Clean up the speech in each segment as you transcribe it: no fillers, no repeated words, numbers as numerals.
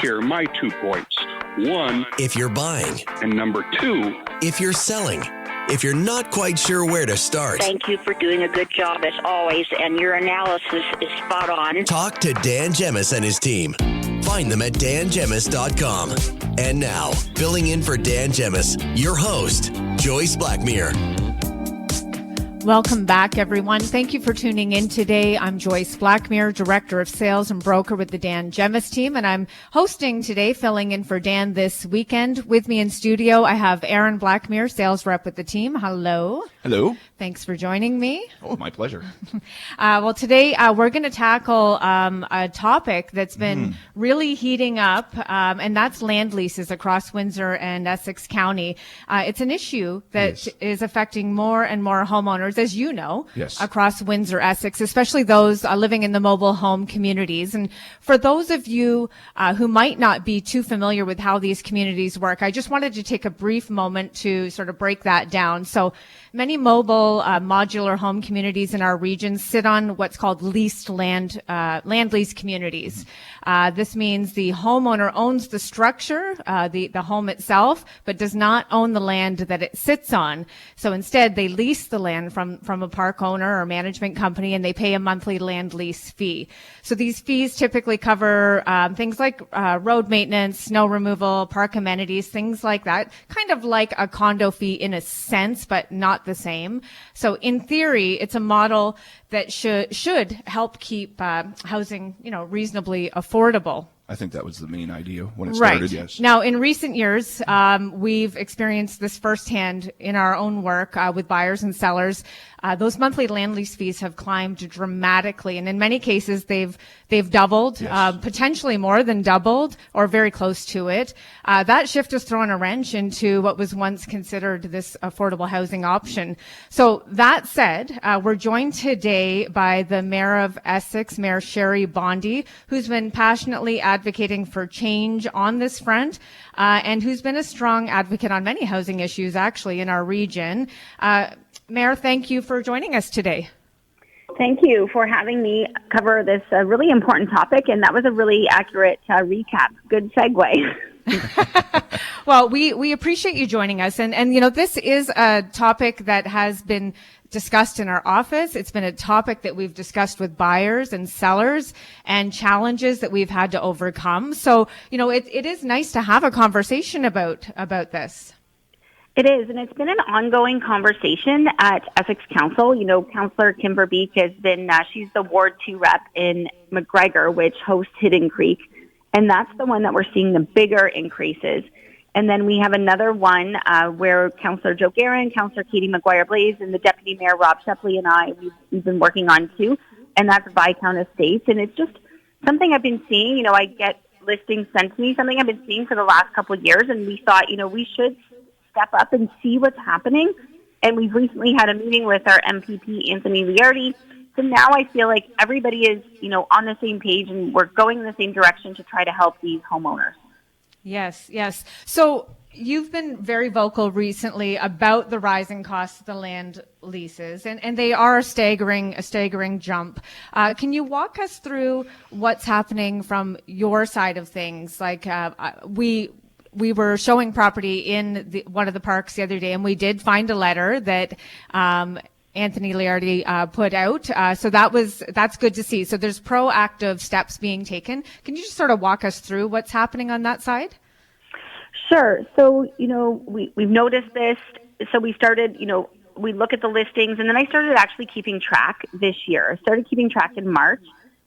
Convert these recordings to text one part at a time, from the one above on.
Here are my 2 points. 1, if you're buying, and number 2, if you're selling, if you're not quite sure where to start. Thank you for doing a good job as always, and your analysis is spot on. Talk to Dan Gemus and his team. Find them at dangemus.com. And now, filling in for Dan Gemus, your host, Joyce Blackmere. Welcome back, everyone. Thank you for tuning in today. I'm Joyce Blackmere, Director of Sales and Broker with the Dan Gemus team, and I'm hosting today, filling in for Dan this weekend. With me in studio, I have Aaron Blackmere, Sales Rep with the team. Hello. Hello. Thanks for joining me. Oh, my pleasure. Well, today we're going to tackle a topic that's been really heating up, and that's land leases across Windsor and Essex County. It's an issue that is affecting more and more homeowners, as you know, across Windsor Essex, especially those living in the mobile home communities. And for those of you who might not be too familiar with how these communities work, I just wanted to take a brief moment to sort of break that down. So many mobile modular home communities in our region sit on what's called leased land lease communities. This means the homeowner owns the structure, the home itself, but does not own the land that it sits on. So instead, they lease the land from a park owner or management company, and they pay a monthly land lease fee. So these fees typically cover things like road maintenance, snow removal, park amenities, things like that, kind of like a condo fee in a sense, but not the same. So in theory, it's a model that should help keep housing, reasonably affordable. I think that was the main idea when it started, yes. Now, in recent years, we've experienced this firsthand in our own work with buyers and sellers. Those monthly land lease fees have climbed dramatically, and in many cases, they've doubled, potentially more than doubled, or very close to it. That shift has thrown a wrench into what was once considered this affordable housing option. So that said, we're joined today by the Mayor of Essex, Mayor Sherry Bondy, who's been passionately advocating for change on this front, and who's been a strong advocate on many housing issues, actually, in our region. Mayor, thank you for joining us today. Thank you for having me cover this really important topic, and that was a really accurate recap. Good segue. Well, we appreciate you joining us, and this is a topic that has been discussed in our office. It's been a topic that we've discussed with buyers and sellers, and challenges that we've had to overcome. So, it is nice to have a conversation about this. It is, and it's been an ongoing conversation at Essex Council. Councillor Kimber Beek has been, she's the Ward 2 rep in McGregor, which hosts Hidden Creek, and that's the one that we're seeing the bigger increases. And then we have another one where Councillor Joe Guerin, Councillor Katie McGuire-Blaze, and the Deputy Mayor Rob Shepley and I, we've been working on too, and that's Viscount Estates. And it's just something I've been seeing. I get listings sent to me, something I've been seeing for the last couple of years, and we thought, we should step up and see what's happening. And we've recently had a meeting with our MPP, Anthony Liardi. So now I feel like everybody is, on the same page, and we're going in the same direction to try to help these homeowners. Yes. So you've been very vocal recently about the rising costs of the land leases, and they are a staggering jump. Can you walk us through what's happening from your side of things? Like we were showing property in one of the parks the other day, and we did find a letter that Anthony Liardi put out. So that's good to see. So there's proactive steps being taken. Can you just sort of walk us through what's happening on that side? Sure. So, we've noticed this. So we started, we look at the listings, and then I started actually keeping track this year. I started keeping track in March,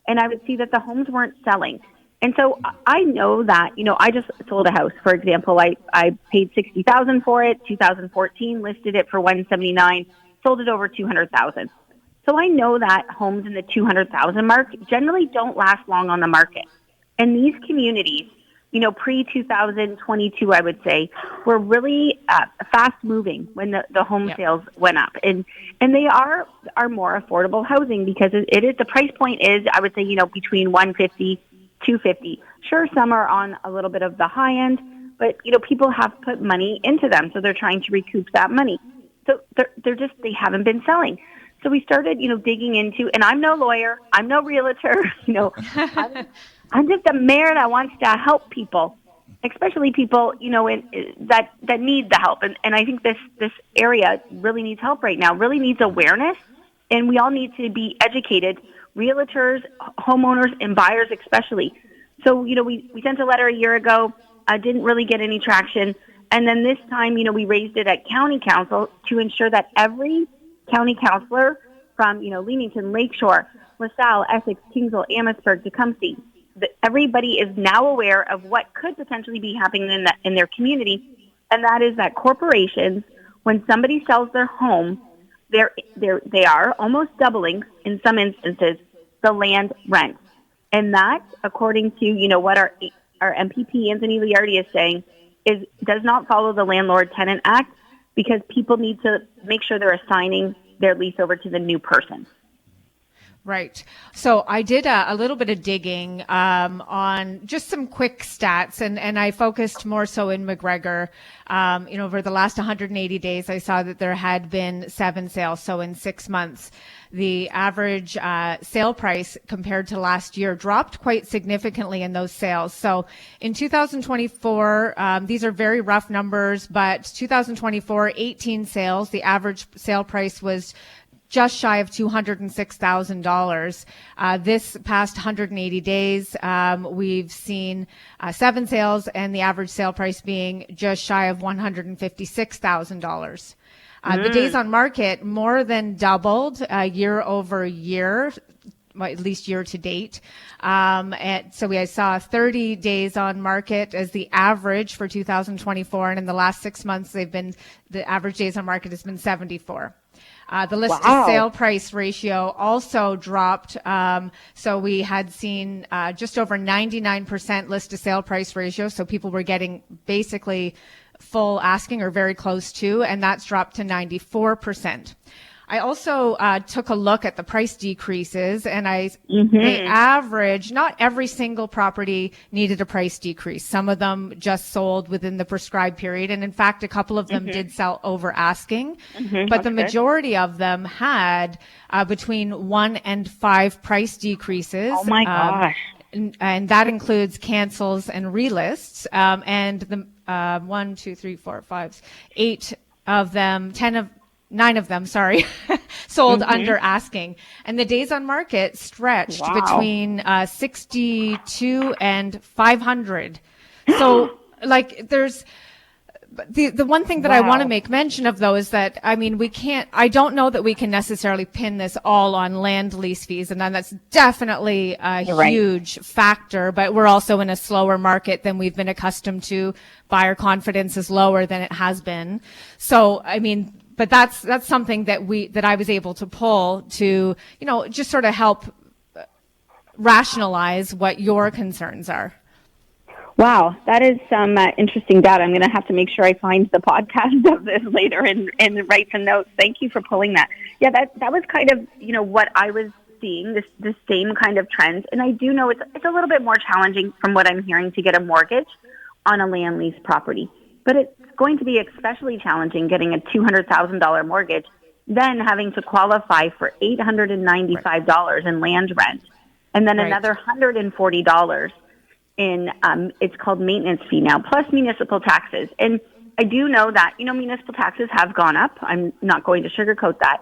and I would see that the homes weren't selling. And so I know that, I just sold a house, for example. I paid $60,000 for it, 2014, listed it for $179,000, sold it over $200,000. So I know that homes in the $200,000 mark generally don't last long on the market. And these communities, pre-2022, I would say, were really fast moving when the home sales went up. And they are more affordable housing because it is, the price point is, I would say, between $150,000 $250. Sure, some are on a little bit of the high end, but people have put money into them, so they're trying to recoup that money. So they haven't been selling. So we started, digging into, and I'm no lawyer, I'm no realtor, I'm just a mayor that wants to help people, especially people, that need the help. And I think this area really needs help right now, really needs awareness, and we all need to be educated, realtors, homeowners, and buyers especially. So, we sent a letter a year ago, didn't really get any traction. And then this time, we raised it at county council to ensure that every county councilor from, Leamington, Lakeshore, LaSalle, Essex, Kingsville, Amherstburg, Tecumseh, everybody is now aware of what could potentially be happening in their community. And that is that corporations, when somebody sells their home, they are almost doubling, in some instances, the land rent. And that, according to, what our MPP, Anthony Liardi, is saying, does not follow the Landlord-Tenant Act, because people need to make sure they're assigning their lease over to the new person. Right. So I did a little bit of digging on just some quick stats, and I focused more so in McGregor. Over the last 180 days, I saw that there had been 7 sales. So in 6 months, the average sale price compared to last year dropped quite significantly in those sales. So in 2024, these are very rough numbers, but 2024, 18 sales, the average sale price was just shy of $206,000. This past 180 days, we've seen 7 sales, and the average sale price being just shy of $156,000. The days on market more than doubled year over year, well, at least year to date. And so I saw 30 days on market as the average for 2024, and in the last 6 months, the average days on market has been 74. The list to sale price ratio also dropped. So we had seen just over 99% list to sale price ratio. So people were getting basically full asking or very close to, and that's dropped to 94%. I also took a look at the price decreases, and the average, not every single property needed a price decrease. Some of them just sold within the prescribed period. And in fact, a couple of them did sell over asking, but the majority of them had between 1 and 5 price decreases. Oh my gosh. And that includes cancels and relists. And the 1, 2, 3, 4, 5, 8 of them, 9 of them, sold under asking. And the days on market stretched between 62 and 500. So there's the one thing that I want to make mention of, though, is that, I don't know that we can necessarily pin this all on land lease fees. And then that's definitely a huge factor, but we're also in a slower market than we've been accustomed to. Buyer confidence is lower than it has been. So, but that's something that I was able to pull to, just sort of help rationalize what your concerns are. Wow, that is some interesting data. I'm going to have to make sure I find the podcast of this later and write some notes. Thank you for pulling that. Yeah, that was kind of, what I was seeing, this same kind of trends. And I do know it's a little bit more challenging from what I'm hearing to get a mortgage on a land lease property. But it's going to be especially challenging getting a $200,000 mortgage, then having to qualify for $895 in land rent, and then another $140 in, it's called maintenance fee now, plus municipal taxes. And I do know that, municipal taxes have gone up. I'm not going to sugarcoat that.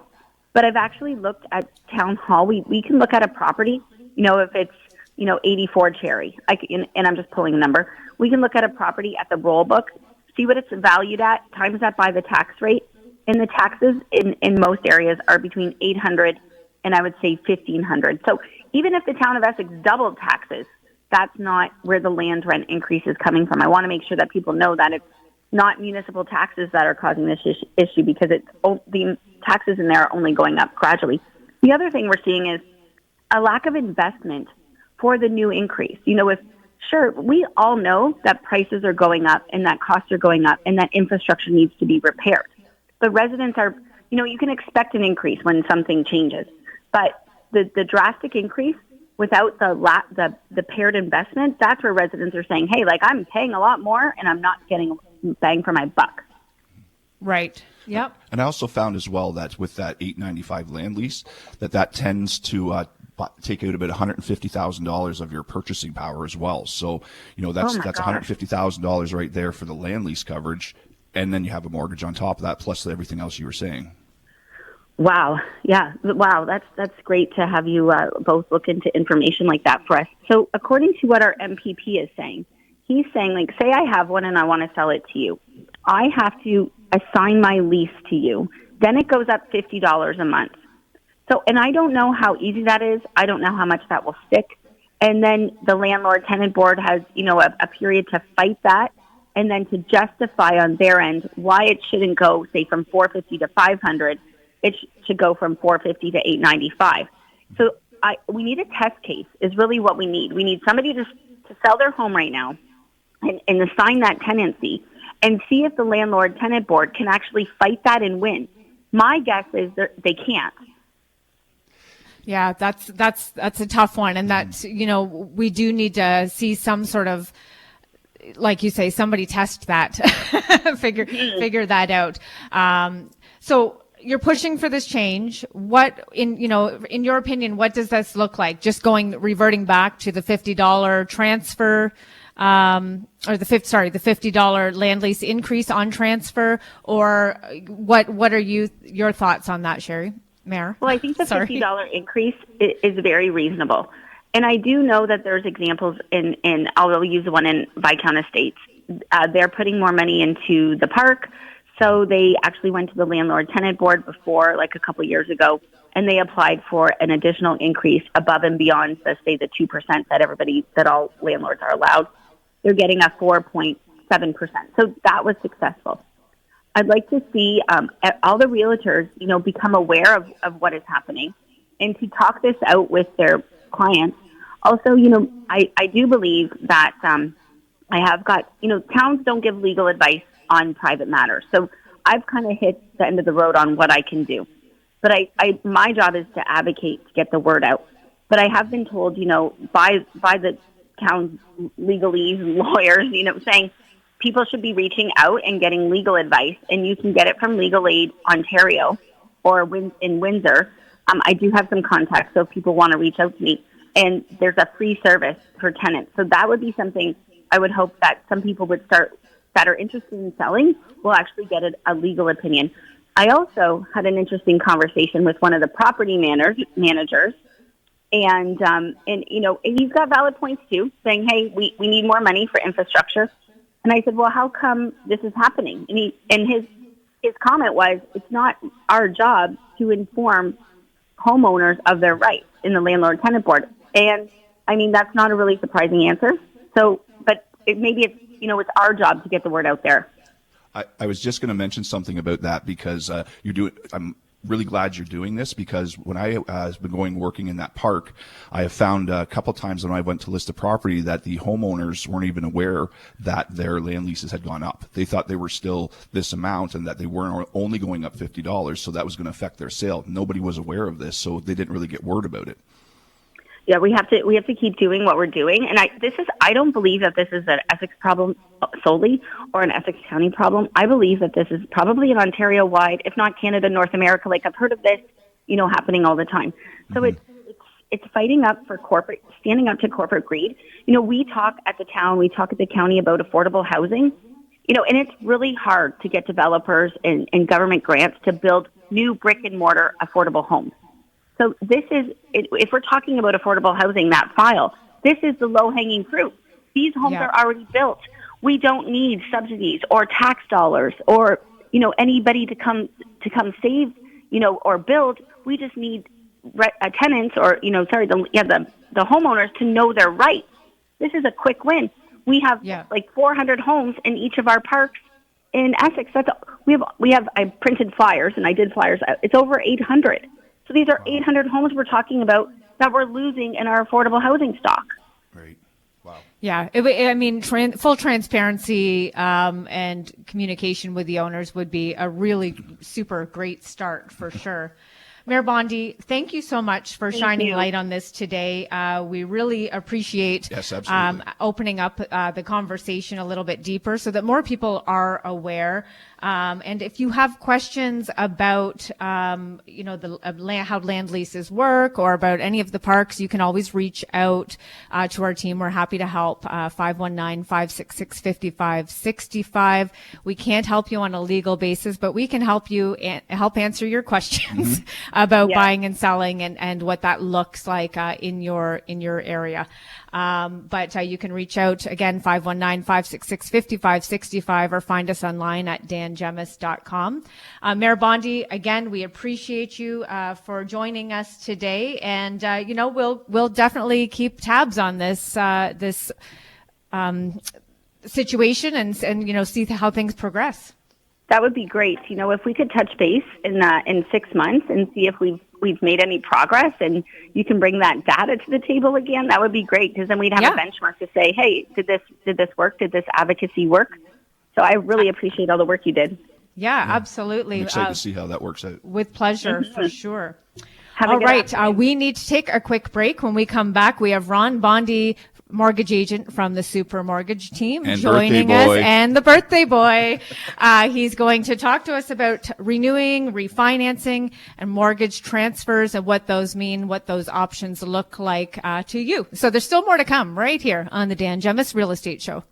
But I've actually looked at Town Hall. We can look at a property, if it's, 84 Cherry, and I'm just pulling a number. We can look at a property at the roll book, see what it's valued at, times that by the tax rate. And the taxes in most areas are between $800 and I would say $1,500. So even if the town of Essex doubled taxes, that's not where the land rent increase is coming from. I want to make sure that people know that it's not municipal taxes that are causing this issue, because the taxes in there are only going up gradually. The other thing we're seeing is a lack of investment for the new increase. Sure, we all know that prices are going up and that costs are going up and that infrastructure needs to be repaired. But residents are, you can expect an increase when something changes. But the drastic increase without the paired investment, that's where residents are saying, hey, I'm paying a lot more and I'm not getting a bang for my buck. Right. Yep. And I also found as well that with that $895 land lease, that tends to take out about $150,000 of your purchasing power as well. So, that's $150,000 right there for the land lease coverage. And then you have a mortgage on top of that, plus everything else you were saying. Wow. Yeah. Wow. That's great to have you both look into information like that for us. So according to what our MPP is saying, he's saying, like, say I have one and I want to sell it to you. I have to assign my lease to you. Then it goes up $50 a month. So, and I don't know how easy that is. I don't know how much that will stick. And then the landlord-tenant board has, a period to fight that, and then to justify on their end why it shouldn't go, say, from $450 to $500. It should go from $450 to $895. So we need a test case is really what we need. We need somebody to sell their home right now and assign that tenancy and see if the landlord-tenant board can actually fight that and win. My guess is they can't. Yeah, that's a tough one. And that, we do need to see some sort of, like you say, somebody test that, figure that out. So you're pushing for this change. What, in your opinion, what does this look like? Just reverting back to the $50 transfer, or the $50 land lease increase on transfer, or what are your thoughts on that, Sherry? Mayor? Well, I think the $50 increase is very reasonable. And I do know that there's examples in I'll use the one in Viscount Estates. They're putting more money into the park. So they actually went to the landlord-tenant board before, like a couple of years ago, and they applied for an additional increase above and beyond, the 2% that all landlords are allowed. They're getting a 4.7%. So that was successful. I'd like to see all the realtors, become aware of what is happening and to talk this out with their clients. Also, I do believe that I have got, towns don't give legal advice on private matters. So I've kind of hit the end of the road on what I can do. But my job is to advocate to get the word out. But I have been told, by the town's legalese and lawyers, saying, people should be reaching out and getting legal advice, and you can get it from Legal Aid Ontario or in Windsor. I do have some contacts, so if people want to reach out to me. And there's a free service for tenants. So that would be something I would hope that some people would start that are interested in selling will actually get a legal opinion. I also had an interesting conversation with one of the property managers, and he's got valid points too, saying, hey, we need more money for infrastructure. And I said, well, how come this is happening? And his comment was, it's not our job to inform homeowners of their rights in the landlord-tenant board. And, that's not a really surprising answer. So, but maybe it's our job to get the word out there. I was just going to mention something about that because I'm really glad you're doing this, because when I have been working in that park, I have found a couple times when I went to list a property that the homeowners weren't even aware that their land leases had gone up. They thought they were still this amount and that they weren't only going up $50, so that was going to affect their sale. Nobody was aware of this, so they didn't really get word about it. Yeah, we have to keep doing what we're doing, and I don't believe that this is an Essex problem solely or an Essex County problem. I believe that this is probably an Ontario-wide, if not Canada, North America. Like, I've heard of this, happening all the time. So it's fighting up for standing up to corporate greed. We talk at the town, we talk at the county about affordable housing, and it's really hard to get developers and government grants to build new brick and mortar affordable homes. So if we're talking about affordable housing, that file, this is the low-hanging fruit. These homes are already built. We don't need subsidies or tax dollars or, anybody to come save, or build. We just need tenants or, the homeowners to know their rights. This is a quick win. We have like 400 homes in each of our parks in Essex. I printed flyers and I did flyers. It's over 800. So these are 800 homes we're talking about that we're losing in our affordable housing stock. Right. Wow. Yeah. Full transparency and communication with the owners would be a really super great start for sure. Mayor Bondy, thank you so much for shining you. light on this today. We really appreciate Yes, absolutely. opening up the conversation a little bit deeper so that more people are aware. And if you have questions about, how land leases work or about any of the parks, you can always reach out to our team. We're happy to help. 519-566-5565. We can't help you on a legal basis, but we can help you help answer your questions about buying and selling and what that looks like in your area. But you can reach out again, 519-566-5565, or find us online at dangemus.com. Mayor Bondy, again, we appreciate you for joining us today, and we'll definitely keep tabs on this situation and see how things progress. That would be great. If we could touch base in 6 months and see if we've made any progress, and you can bring that data to the table again, that would be great, because then we'd have a benchmark to say, hey, did this work? Did this advocacy work? So I really appreciate all the work you did. Yeah, absolutely. I'm excited to see how that works out. With pleasure, for sure. Have a All good right. afternoon. We need to take a quick break. When we come back, we have Ron Bondy, mortgage agent from the Super Mortgage team, And joining birthday us, boy. and the birthday boy. He's going to talk to us about renewing, refinancing, and mortgage transfers, and what those mean, what those options look like to you. So there's still more to come right here on the Dan Gemus Real Estate Show.